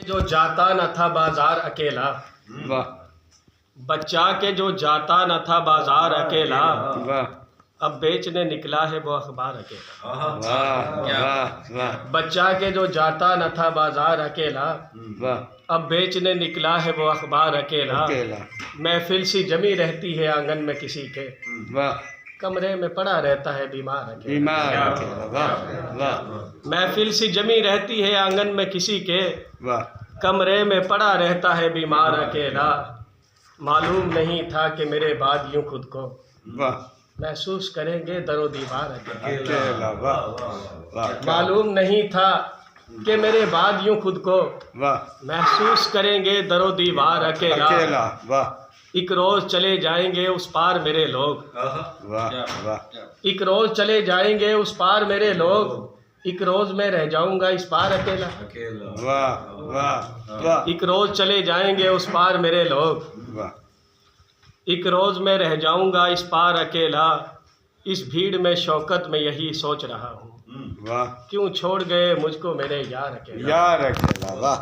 जो जाता न था बाजार अकेला, वाह बच्चा के जो जाता न था बाजार अकेला, वाह अब बेचने निकला है वो अखबार अकेला। वाह वाह वाह बच्चा के जो जाता न था बाजार अकेला, वाह अब बेचने निकला है वो अखबार अकेला। अकेला महफिल सी जमी रहती है आंगन में किसी के, वाह कमरे में पड़ा रहता है बीमार अकेला। बीमार अकेला वाह वाह महफिल सी जमी रहती है आंगन में किसी के, वाह कमरे में पड़ा रहता है बीमार अकेला। मालूम नहीं था कि मेरे बाद यूं खुद को वाह महसूस करेंगे दरो दीवार अकेला। अकेला वाह वाह मालूम नहीं था कि मेरे बाद यूं खुद को वाह महसूस करेंगे दरो दीवार अकेला। अकेला वाह एक रोज चले जाएंगे उस पार मेरे लोग, वाह वाह एक रोज चले जाएंगे उस पार मेरे लोग, एक रोज मैं रह जाऊंगा इस पार अकेला। वाह वाह वाह एक रोज चले जाएंगे उस पार मेरे लोग, वाह एक रोज मैं रह जाऊंगा इस पार अकेला। इस भीड़ में शौकत में यही सोच रहा हूँ, वाह क्यों छोड़ गए मुझको मेरे यार अकेला। यार अकेला वाह